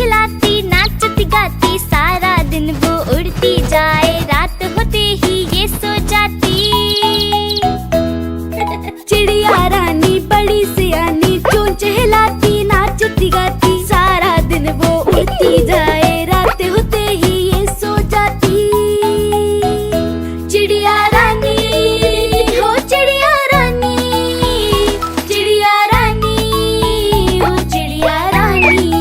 चहलाती नाचती गाती, सारा दिन वो उड़ती जाए, रात होते ही ये सो जाती। चिड़िया रानी बड़ी सियानी, चूं चहलाती नाचती गाती, सारा दिन वो उड़ती जाए, रात होते ही ये सो जाती। चिड़िया रानी हो चिड़िया रानी, चिड़िया रानी हो चिड़िया रानी।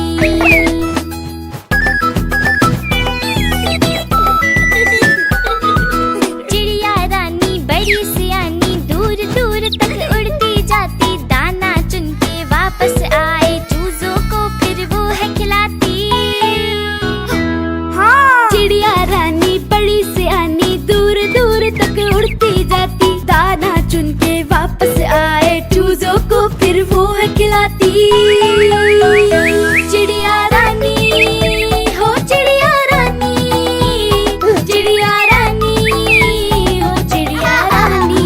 चिड़िया रानी बड़ी सियानी, दूर दूर तक उड़ती जाती, दाना चुन के वापस आए, चूजों को फिर वो है खिलाती। हाँ। चिड़िया रानी बड़ी सियानी, दूर दूर तक उड़ती जाती, दाना चुन के वापस आए, चूजों को फिर वो है खिलाती। चिड़िया रानी हो चिड़िया रानी, चिड़िया रानी हो चिड़िया रानी।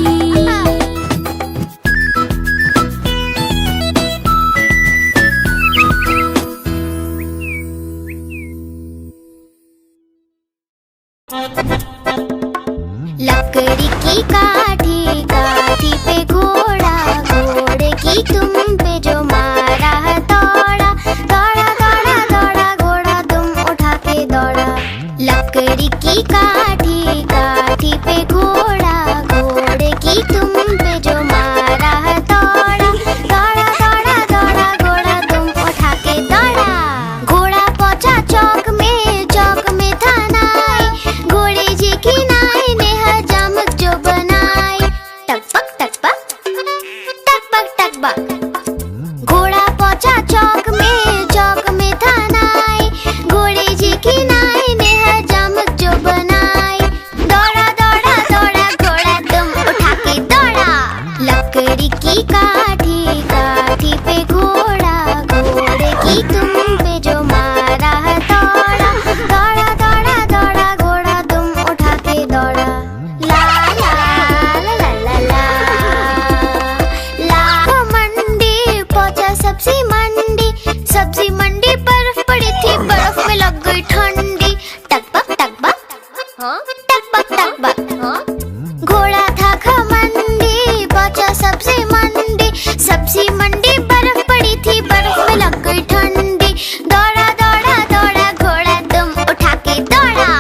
लकड़ी की काठी, काठी पे घोड़ा, घोड़े की तुम पे जो मारा है दौड़ा, दौड़ा दौड़ा दौड़ा घोड़ा तुम उठा के दौड़ा। लकड़ी की काठी, काठी पे घोड़ा, घोड़े की तुम पे जो मारा है दौड़ा, दौड़ा दौड़ा दौड़ा घोड़ा तुम उठा के दौड़ा। घोड़ा पहुंचा चौक में, चौक में था नाई, घोड़े जी की नाई ने हजामत जो बनाई। टकपक टकपक टकपक टकपक। घोड़ा पहुंचा चौक में, चौक में था नाई, घोड़े जी की नाई ने हजामत जो बनाई। दौड़ा दौड़ा दौड़ा घोड़ा तुम उठा के दौड़ा। लकड़ी की काठी, काठी पे घोड़ा, घोड़े की तुम पे जो मारा है दौड़ा, दौड़ा दौड़ा दौड़ा घोड़ा तुम उठा के दौड़ा। ला ला ला ला ला ला ला। मंडी पहुंचा सब्जी मंडी, सब्जी मंडी बर्फ पड़ी थी, बर्फ में लग गई ठंडी। टकपक टकपक टकपक टकपक। घोड़ा था घमंडी, पहुंचा सब्जी मंडी, सब्जी मंडी बर्फ पड़ी थी, बर्फ में लग गई ठंडी। दौड़ा दौड़ा दौड़ा घोड़ा तुम उठा के दौड़ा।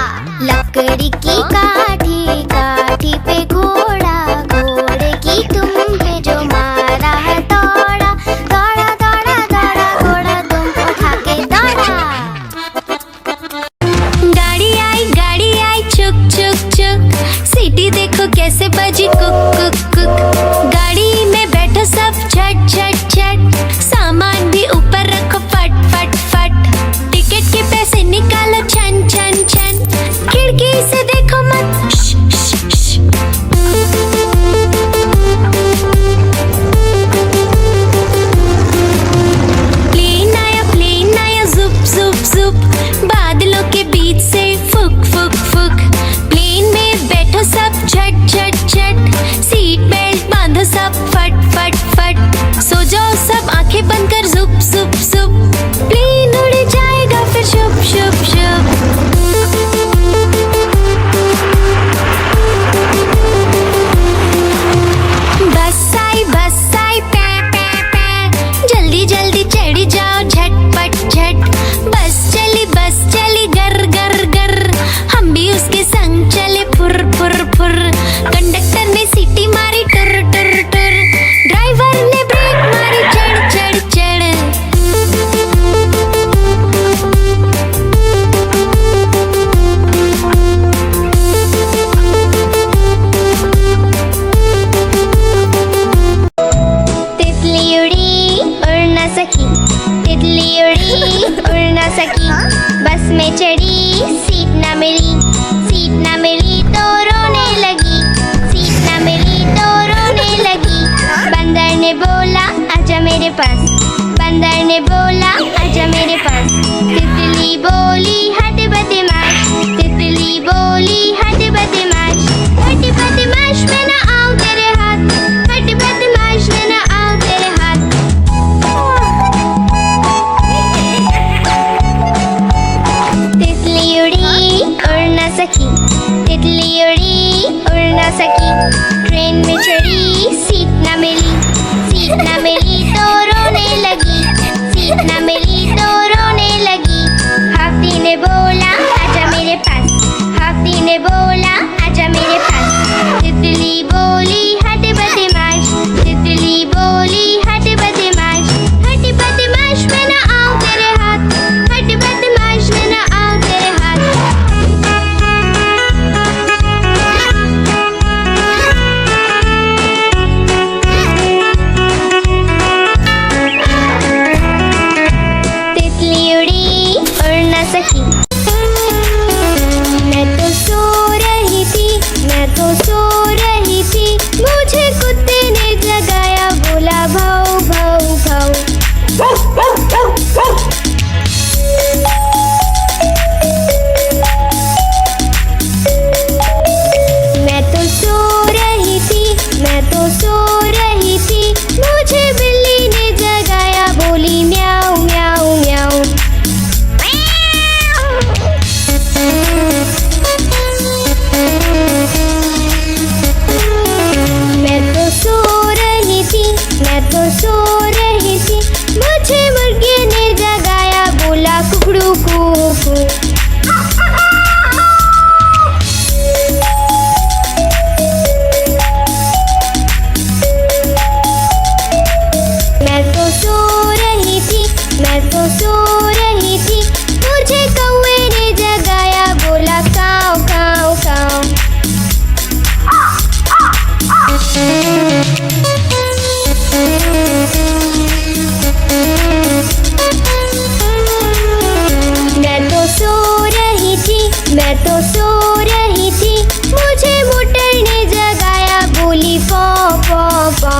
लकड़ी की काठी, काठी पे घोड़ा, घोड़े की तुम पे जो मारा है दौड़ा, दौड़ा दौड़ा दौड़ा घोड़ा तुम उठा के दौड़ा। गाड़ी आई चुक चुक चुक, सीटी देखो कैसे बजी कुक कुक कुक। गाड़ी में बैठो सब झट झट झट, सामान भी ऊपर रखो फट फट फट। टिकट के पैसे निकालो छन छन छन, खिड़की से देखो मत श, श, श। प्लेन आया जुप जुप जुप, बादलों के बीच से फुक फुक फुक। प्लेन में बैठो सब झट झट झट, सीट बेल्ट बांधो सब फट फट फट। सो जाओ सब आंखें बंद कर जुप जुप जुप, प्लेन उड़ जाएगा फिर शुप शुप शुप। बस आई पै पै पै, जल्दी जल्दी चढ़ी जाओ झटपट झट। बस चली गर गर गर, हम भी उसके संग चले फुर फुर फुर। कंडक्टर ने सीटी मारी टुर टुर टुर, ड्राइवर ने ब्रेक मारी चढ़ चढ़ चढ़। तितली उड़ी उड़ न सकी, तितली उड़ी उड़ न सकी, बस में चढ़ी सीट न मिली, सीट न मिली तो रोने लगी, सीट न मिली तो रोने लगी। बंदर ने बोला आजा मेरे पास, बंदर ने बोला आजा मेरे पास। तितली बोली हट बदमाश, तितली बोली हट बदमाश, हट बदमाश मैं ना आऊं तेरे हाथ, हट बदमाश मैं ना आऊं तेरे हाथ। सकी। तितली उड़ी उड़ ना सकी, ट्रेन में चढ़ी सीट ना मिली। सीट ना मिली तो रोने लगी, सीट ना मिली तो रोने लगी। हाथी ने बोला आजा मेरे पास, हाथी ने बोला आजा मेरे पास। तितली बोली हट बदमाश, तितली बोली हट बदमाश। हट बदमाश मैं ना आऊं तेरे हाथ, हट बदमाश मैं ना आऊं तेरे हाथ। तितली उड़ी उड़ ना सकी। मैं तो सो रही थी, मैं तो सो रही थी, मुझे कुत्ते ने जगाया, बोला भाऊ भाऊ भाऊ। मैं तो सो रही थी, मैं तो सो रही थी, मुझे बिल्ली ने जगाया, बोली म्याऊ म्याऊ म्याऊ। मैं तो सो रही थी, मैं तो सो रही थी, मुझे मुर्गे ने जगाया, बोला कुकड़ू कू। मैं तो सो रही थी, मैं तो सो रही थी, मुझे कौवे ने जगाया, बोला काऊ काऊ काऊ। मैं तो सो रही थी, मैं तो सो रही थी, मुझे मोटर ने जगाया, बोली पौ पौ पौ।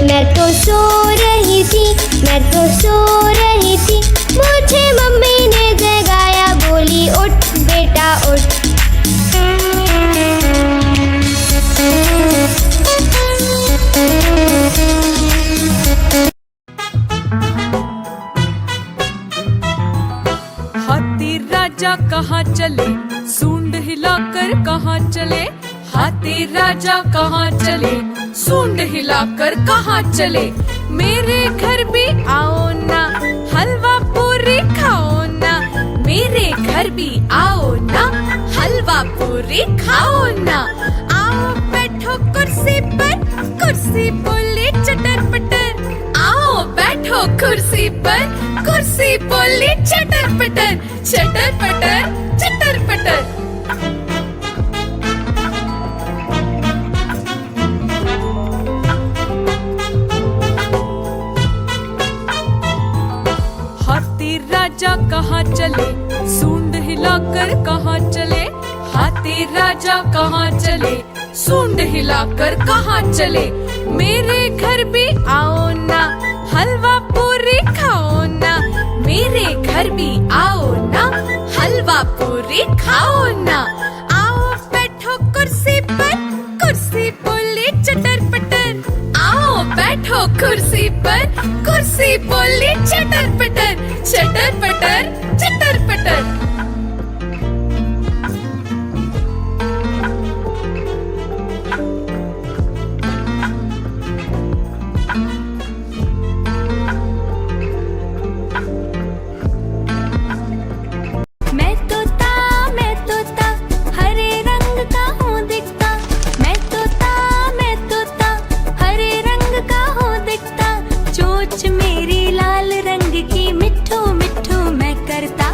मैं तो सो रही थी, मैं तो सो रही थी, मुझे मम्मी ने जगाया, बोली उठ बेटा उठ। हाथी राजा कहाँ चले, सूंड हिलाकर कहाँ चले। हाथी राजा कहाँ चले, सूंड हिलाकर कहाँ चले। मेरे घर भी आओ ना, हलवा पूरी खाओ ना। मेरे घर भी आओ ना, हलवा पूरी खाओ ना। आओ बैठो कुर्सी पर, कुर्सी बोले चटर पटर। आओ बैठो कुर्सी पर, कुर्सी बोली चटर पटर। चटर पटर चटर पटर। हाथी राजा कहाँ चले, सूंड हिलाकर कहाँ चले। हाथी राजा कहाँ चले, सूंड हिलाकर कहाँ चले। मेरे घर भी आओ ना, हलवा पूरी खाओ ना। मेरे घर भी आओ ना, हलवा पूरी खाओ ना। आओ बैठो कुर्सी पर, कुर्सी बोली चटर पटर। आओ बैठो कुर्सी पर, कुर्सी बोली चटर पटर। चटर पटर चटर पटर। मैं तोता हरे रंग का हूँ दिखता। मैं तोता हरे रंग का हूँ दिखता। चोंच मेरी लाल रंग की, मिट्ठू मिट्ठू मैं करता।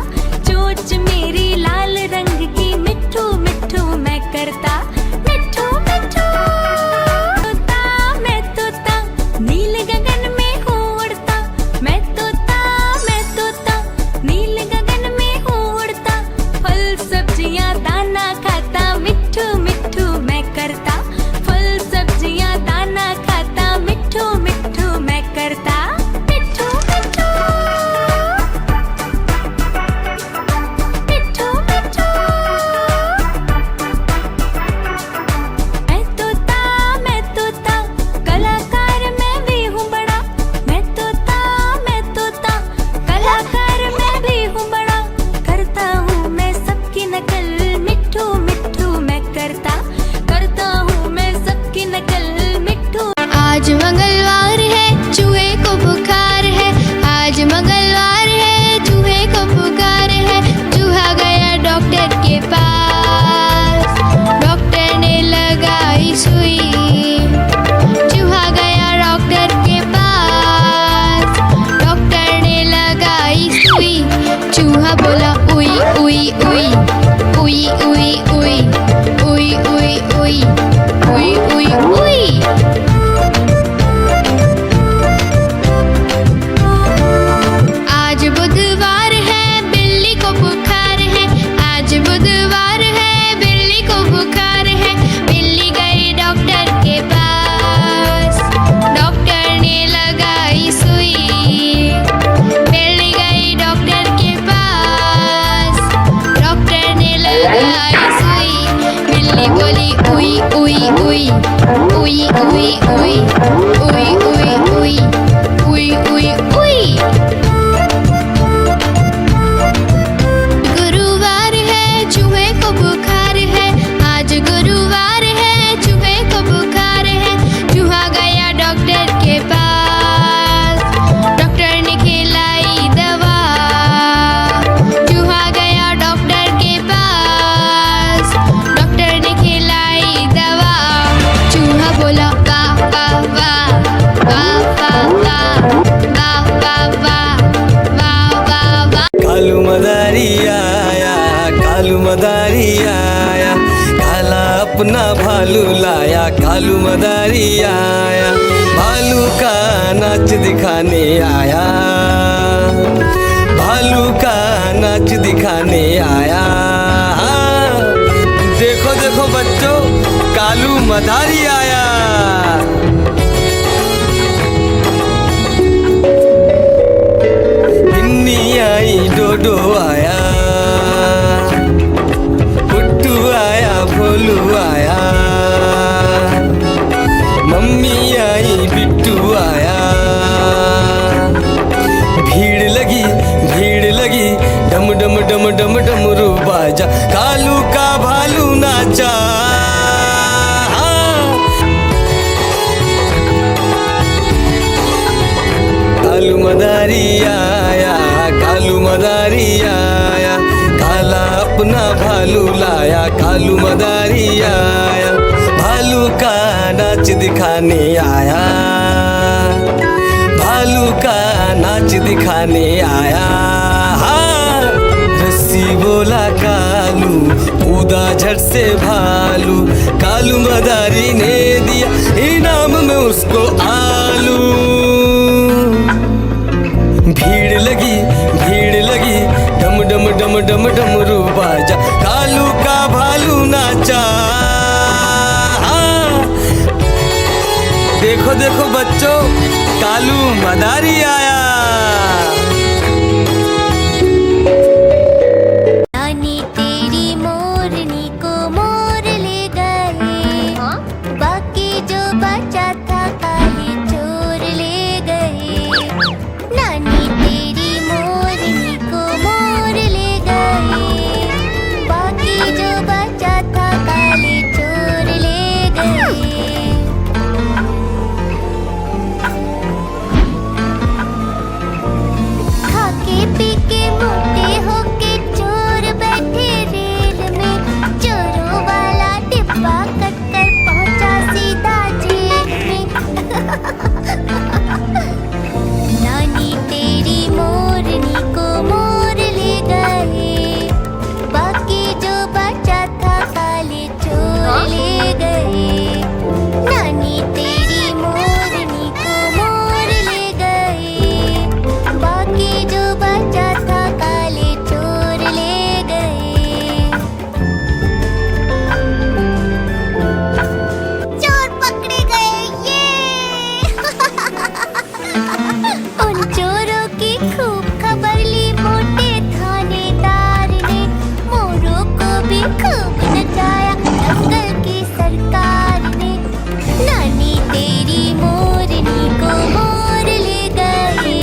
उई उई उई उई उई उई उई उई उई उई उई। गुरुवार है चूहे को बुखार है, आज गुरुवार है चूहे को बुखार है। चूहा गया डॉक्टर के पास, डॉक्टर ने खिलाई दवा। चूहा गया डॉक्टर के पास, डॉक्टर ने खिलाई दवा। चूहा बोला वाह वाह वाह वाह वाह वाह वाह वाह वाह वाह वाह वाह। कालू मदारी आया, कालू मदारी आया, काला अपना भालू लाया। कालू मदारी आया, भालू का नाच दिखाने आया, भालू का नाच दिखाने आया। देखो देखो बच्चों, कालू मदारी आया। बिन्नी आई, डोडो आया, पुट्टू आया, भोलू आया, मम्मी आई, बिट्टू आया। भीड़ लगी, डम डम डम डम डमरू बाजा। कालू का भालू नाचा। कालू मदारी आया, कालू मदारी आया, काला अपना भालू लाया। कालू मदारी आया, भालू का नाच दिखाने आया, भालू का नाच दिखाने आया। रस्सी बोला कालू, कूदा झट से भालू। कालू मदारी ने दिया इनाम में उसको आलू। भीड़ लगी, डम डम डम डम डमरू बाजा। कालू का भालू नाचा। देखो देखो बच्चों, कालू मदारी आया। नानी तेरी मोरनी को मोर ले गए, बाकी जो बचा था काले चोर ले गए। नानी तेरी मोरनी को मोर ले गए, बाकी जो बचा था काले चोर ले गए। खाके पी के मोटे होके चोर बैठे रेल में, चोरों वाला डिब्बा कट कर पहुंचा सीधा जेल में। नानी तेरी मोरनी को मोर ले गए, बाकी जो बचा था काले चोर ले गए। नानी तेरी मोरनी को मोर ले गए, बाकी जो बचा था काले चोर ले गए। चोर पकड़े गए ये। उन चोरों की खूब खबर ली मोटे थानेदार ने, मोरों को भी खूब नचाया जंगल की सरकार ने। नानी तेरी मोरनी को मोर ले गए।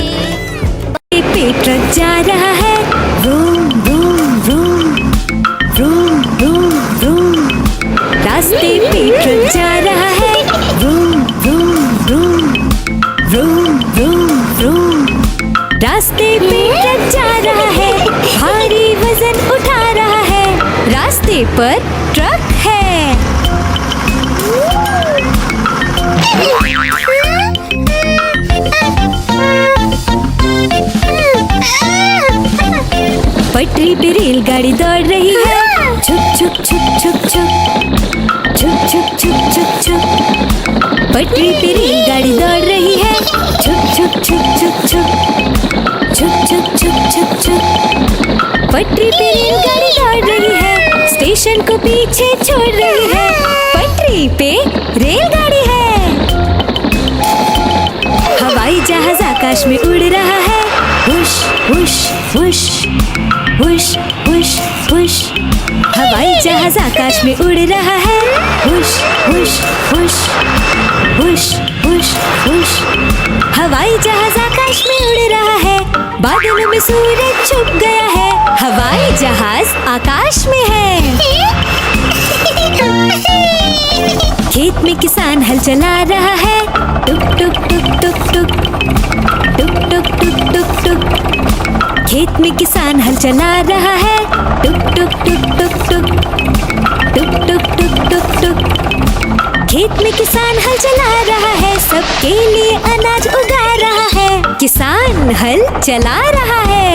पे ट्रक जा रहा है, room room room room room room. रास्ते पे ट्रक जा रहा है, room room room room room room. रास्ते पे ट्रक जा रहा है, भारी वजन उठा रहा है। रास्ते पर ट्रक है। पटरी पे रेलगाड़ी दौड़ रही है, छुक छुक छुक छुक छुक छुक छुक छुक छुक छुक। पटरी पे रेलगाड़ी दौड़ रही है, छुक छुक छुक छुक छुक छुक छुक छुक छुक छुक। पटरी पे रेलगाड़ी दौड़ रही है, स्टेशन को पीछे छोड़ रही है। पटरी पे रेलगाड़ी है। हवाई जहाज आकाश में उड़ रहा है, हुश हुश हुश हुश हुश हुश। हवाई जहाज जहाज आकाश में उड़ रहा है। हुश हुश हुश हुश हुश हुश। हवाई जहाज आकाश में उड़ रहा है। बादलों में सूरज छुप गया है। हवाई जहाज आकाश में है। खेत में किसान हल चला रहा है। टुक टुक टुक टुक टुक टुक टुक टुक टुक टुक। खेत में किसान हल चला रहा है। टुक टुक टुक टुक टुक टुक टुक टुक टुक टुक। खेत में किसान हल चला रहा है। सबके लिए अनाज उगा रहा है। किसान हल चला रहा है।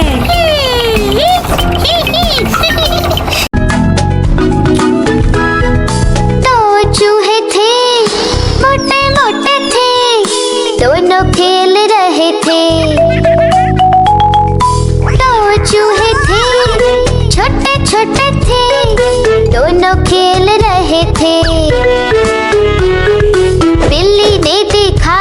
दोनों खेल रहे थे। दो चूहे थे, छोटे छोटे थे, दोनों खेल रहे थे। बिल्ली ने देखा,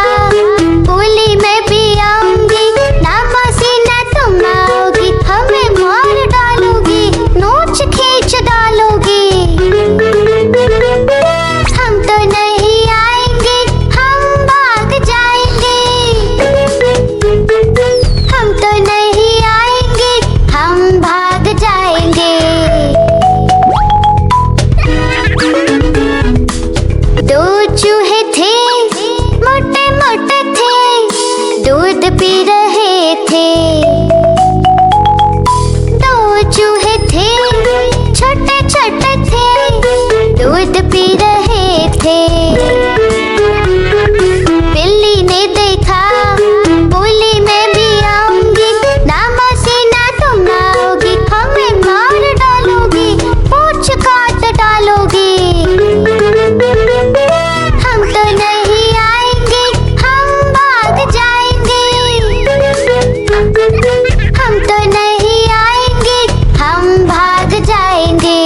बोली मैं भी आऊंगी, ना मौसी ना तुम आओगी, हमें मार डालोगी, नोच खींच डालोगी। हम तो नहीं आएंगे, हम भाग जाएंगे। हम तो नहीं आएंगे, हम भाग जाएंगे। दो चूहे थे, मोटे मोटे थे, दूध पी रहे थे। दो चूहे थे, छोटे छोटे थे, दूध पी रहे थे। बिल्ली ने देखा, बोली मैं भी आऊंगी, ना मौसी ना तुम आओगी, हमें मार डालोगी, पूंछ काट डालोगी। हम तो नहीं आएंगे, हम भाग जाएंगे। हम तो नहीं आएंगे, हम भाग जाएंगे।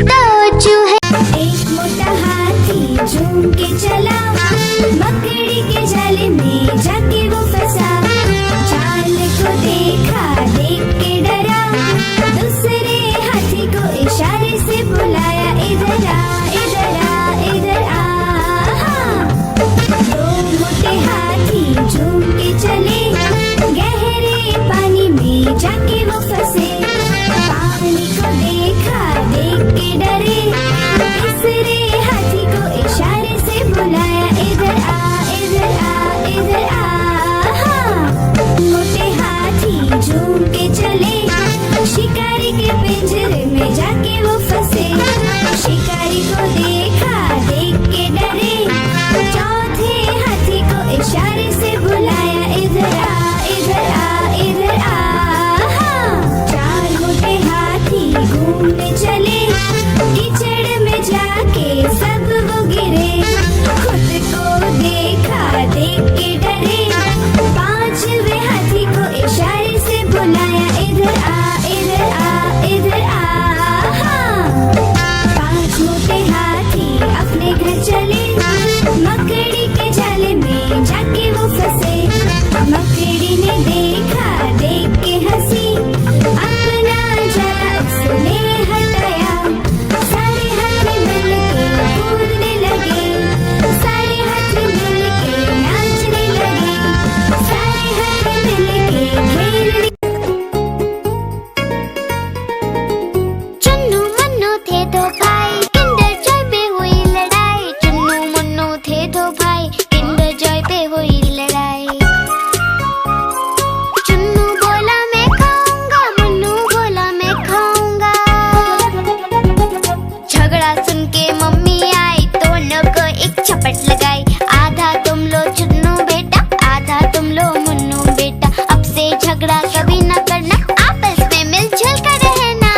दो चूहे। एक मोटा हाथी झूम के चला, मकड़ी के जाले में जाके वो फंसा। जाल को देखा, देख के डरा, दूसरे हाथी को इशारे से बुलाया, इधर आ इधर आ इधर आ। दो मोटे हाथी झूम के चले, गहरे पानी में जाके वो फंसे। पानी को देखा, देख के डरे, तीसरे हाथी को इशारे से बुलाया, इधर आ इधर आ इधर आ। मोटे हाथी झूम के चले, शिकारी के पिंजरे में जाके वो फंसे। शिकारी को देखा, देख के डरे, चौथे हाथी को इशारे से बुलाया, इधर आ इधर आ इधर आ। चार मोटे हाथी घूमने चले, कीचड़ में जाके सब वो गिरे। खुद को देखा, देख के डरे, पांचवे हाथी को इशारे से बुलाया, इधर आ इधर आ इधर आ। पांच मोटे हाथी अपने घर चले, मकड़ी के जाले में जाके वो फंसे। मकड़ी ने देखा, देख के हंसी, अपना जाला उसने हटाया। सारे हाथी मिलके कूदने लगे, सारे हाथी मिलके नाचने लगे, सारे हाथी मिलके खेलने। चुन्नू मुन्नू थे दो भाई, किंडर जॉय पे हुई लड़ाई। चुन्नू मुन्नू थे दो भाई, किंडर जॉय पे हुई लड़ाई। चुन्नू बोला मैं खाऊंगा, मुन्नू बोला मैं खाऊंगा। झगड़ा सुन के मम्मी आई, दोनों को एक झपट लगाई। आधा तुम लो चुन्नू बेटा, आधा तुम लो मुन्नू बेटा। अब से झगड़ा कभी न करना, आपस में मिलजुल कर रहना।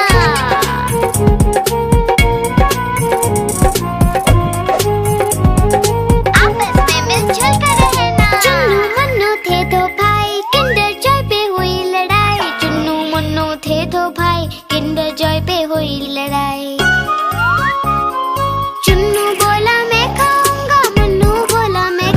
आपस में मिलजुल कर रहना। चुन्नू मुन्नू थे दो भाई, किंडर जॉय पे हुई लड़ाई। चुन्नू मुन्नू थे दो भाई, किंडर जॉय पे हुई लड़ाई। चुन्नू बोला मैं खाऊंगा, मुन्नू बोला मैं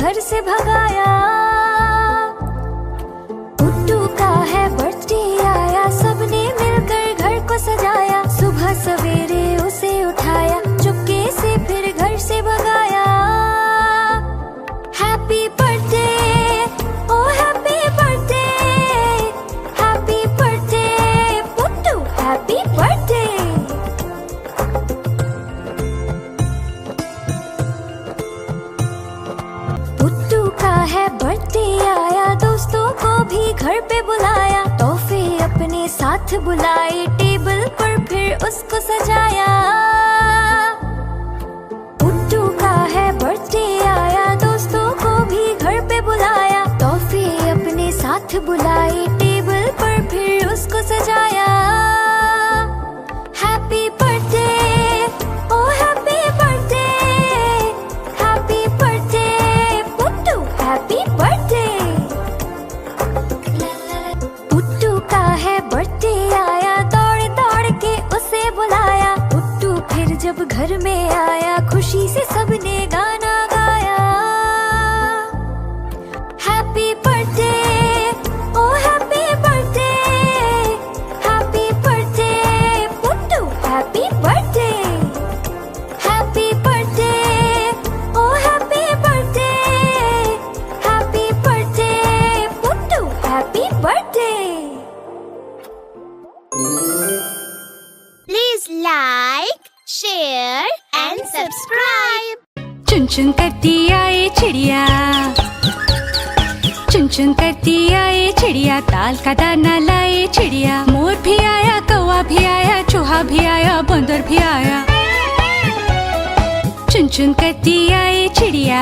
घर से भगाया। पुट्टू का है बर्थडे आया, सबने मिलकर घर को सजाया। सुबह सवेरे उसे उठाया, चुपके से फिर घर से भगाया। Happy birthday, oh happy birthday, happy birthday Puttu, happy birthday. Puttu का है बर्थडे आया, दोस्तों को भी घर पे बुलाया। तोहफे अपने साथ बुलाए, टेबल पर फिर उसको सजाया। पुट्टू का है बर्थडे आया, दोस्तों को भी घर पे बुलाया। तोहफे अपने साथ बुलाए, टेबल पर फिर उसको सजाया। Happy birthday, oh happy birthday, happy birthday Puttu, happy birthday. Puttu का है बर्थडे आया, दौड़ दौड़ के उसे बुलाया। पुट्टू फिर जब घर में आया, खुशी से सबने गाना गाया। Happy birthday, oh happy birthday, happy birthday Puttu, happy birthday. Happy birthday, oh happy birthday, happy birthday Puttu, happy birthday. Please like, share and subscribe. चुन चुन करती आए चिड़िया, चुन चुन करती आए चिड़िया, ताल का दाना लाए चिड़िया। मोर भी आया, कौवा भी आया, चूहा भी आया, बंदर भी आया। चुन चुन करती आए चिड़िया।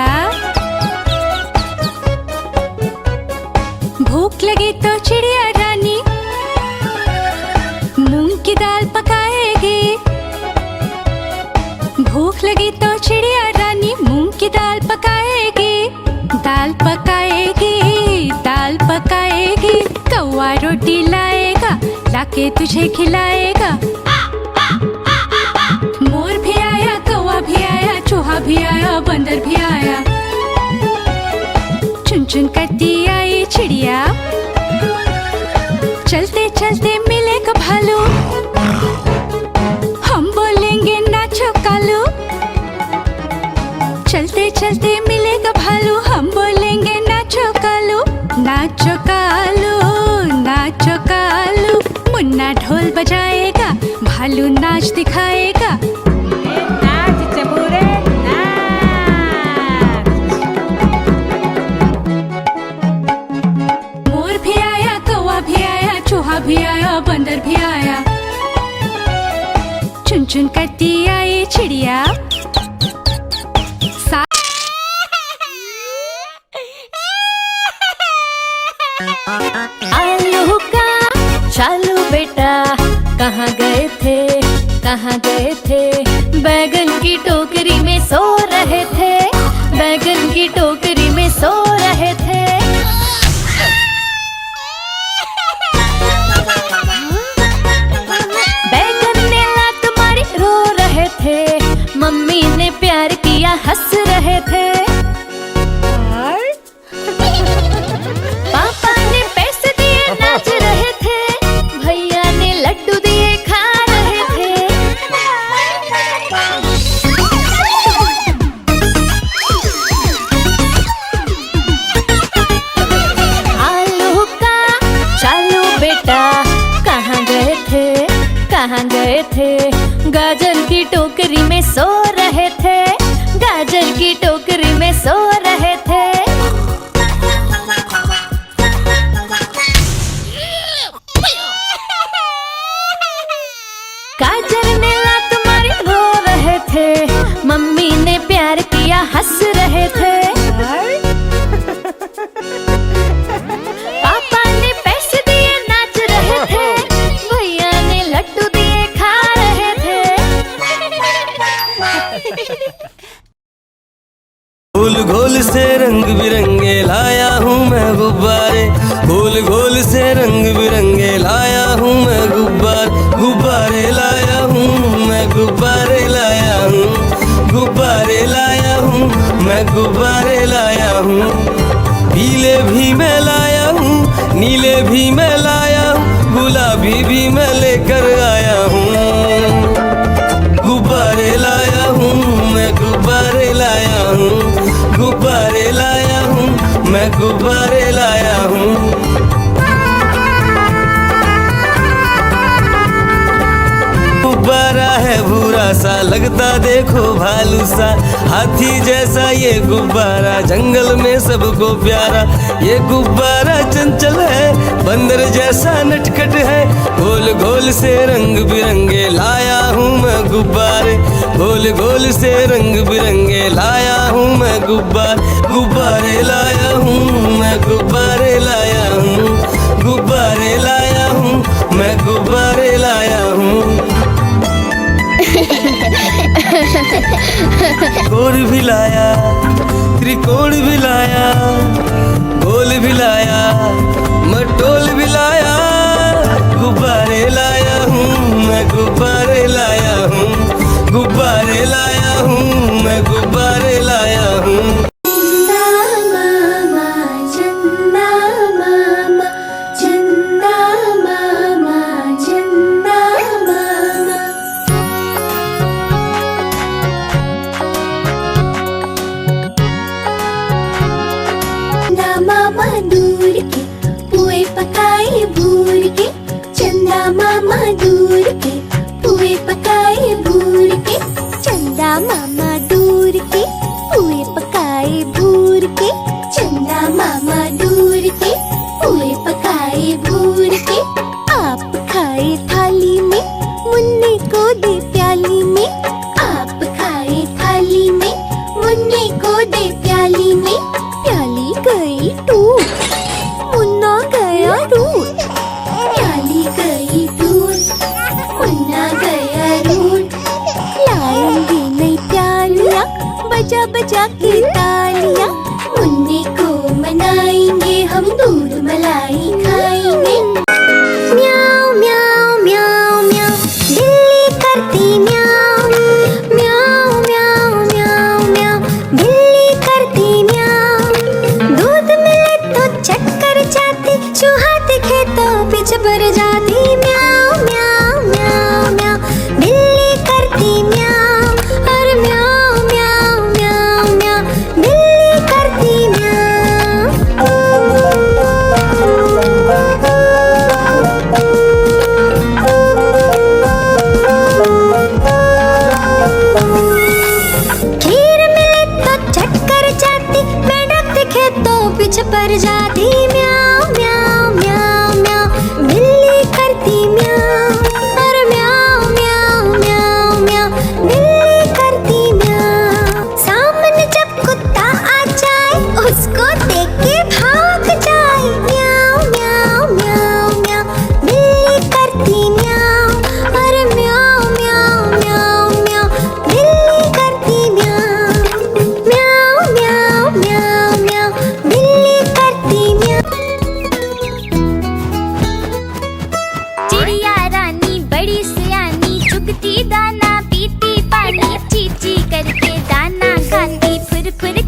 भूख लगी तो चिड़िया रानी मूंग की दाल पकाएगी। भूख लगी तो चिड़िया रानी मूंग की दाल पकाएगी। दाल पकाएगी, दाल पकाएगी। कौवा रोटी लाएगा, लाके तुझे खिलाएगा। मोर भी आया, कौवा भी आया, चूहा भी आया, बंदर भी आया। चुन चुन करती आई चिड़िया। चलते चलते मिलेगा भालू, हम बोलेंगे नाचो कालू। चलते चलते मिलेगा भालू, हम बोलेंगे नाचो कालू। नाचो कालू, नाचो कालू। मुन्ना ढोल बजाएगा, भालू नाच दिखाएगा। नाच चबूरे नाच। मोर भी आया, कौवा भी आया, चूहा भी आया, बंदर भी आया। चुन चुन करती आई चिड़िया। आलू का चालू बेटा, कहाँ गए थे, कहाँ गए थे। बैगन की टोकरी में सो रहे थे, बैगन की टोकरी में सो रहे थे। बैगन ने लात मारी, रो रहे थे। मम्मी ने प्यार किया, हंस रहे थे। पापा ने पैसे दिए, नाच रहे थे। भैया ने लड्डू दिए, खा रहे थे। आलू का चालू बेटा, कहाँ गए थे, कहाँ गए थे। गाजर की टोकरी में सो रहे थे, गाजर की टोकरी में सो रहे थे। गाजर ने लात मारी, रो रहे थे। मम्मी ने प्यार किया, हंस रहे थे। पापा ने पैसे दिए, नाच रहे थे। भैया ने लड्डू दिए, खा रहे थे। गोल गोल से रंग बिरंगे लाया हूँ मैं गुब्बारे, गोल गोल से रंग बिरंगे लाया हूँ मैं गुब्बारे लाया हूँ मैं, गुब्बारे लाया हूँ, गुब्बारे लाया हूँ मैं, गुब्बारे लाया हूँ। पीले भी मैं लाया हूँ, नीले भी मैं लाया हूँ, गुलाबी भी मैं लेकर आया हूँ। गुब्बारे लाया हूँ मैं, गुब्बारे लाया हूँ, गुब्बारे लाया हूँ मैं, गुब्बारे लाया हूँ। गुब्बारा है भूरा सा, लगता देखो भालू सा, हाथी जैसा ये गुब्बारा, जंगल में सबको प्यारा। ये गुब्बारा चंचल है, बंदर जैसा नटखट है, गोल गोल से रंग बिरंगे लाया हूँ मैं गुब्बारे, गोल गोल से रंग बिरंगे लाया हूँ मैं गुब्बारे। गुब्बारे लाया हूँ मैं, गुब्बारे लाया हूँ, गुब्बारे लाया हूँ मैं, गुब्बारे लाया हूँ। गोल भी लाया, त्रिकोण भी लाया, गोल भी लाया, मटोल भी लाया। गुब्बारे लाया हूँ मैं, गुब्बारे लाया हूँ, गुब्बारे लाया हूँ मैं, गुब्बारे लाया हूँ। मामा दूर के पुए पकाए भूर के, चंदा मामा दूर के पुए पकाए भूर के, चंदा मामा दूर के पुए पकाए भूर के, चंदा मामा दूर के पुए पकाए भूर के। आप खाए थाली में, मुन्ने को दे प्याली में, आप खाए थाली में, मुन्ने को दे प्याली में। प्याली गई टूट, मुन्ना गया रूट, प्याली गई टूट, मुन्ना गया रूट। लाएंगे नई प्यालियाँ, बजा बजा के तालियाँ, मुन्ने को मनाएंगे हम, दूध मलाई खाएंगे। म्याऊ म्याऊ म्याऊ म्याऊ, बिल्ली करती म्याऊ, म्याऊ म्याऊ म्याऊ म्याऊ, बिल्ली करती म्याऊ। दूध मिले तो चक्कर जाती, चूहा दिखे तो पीछे पड़ जाती। म्याऊ म्याऊ म्याऊ म्याऊ, बिल्ली करती म्याऊ, और म्याऊ म्याऊ म्याऊ म्याऊ, बिल्ली करती म्याऊ। खीर मिले तो चक्कर जाती, मेंढक दिखे तो पीछे पड़ जाती। म्याऊ म्याऊ म्याऊ म्याऊ, बिल्ली करती म्याऊ, और म्याऊ म्याऊ म्याऊ म्याऊ, बिल्ली करती म्याऊ। सामने जब कुत्ता आ जाए, उसको देख के भाग जाए। म्याऊ म्याऊ म्याऊ म्याऊ, बिल्ली करती म्याऊ, और म्याऊ म्याऊ म्याऊ म्याऊ, बिल्ली करती म्याऊ। म्याऊ म्याऊ म्याऊ म्याऊ, बिल्ली करती म्याऊ। चिड़िया रानी बड़ी सयानी, चुगती दाना पीती पानी, चींची करके दाना खाती, फुर फुर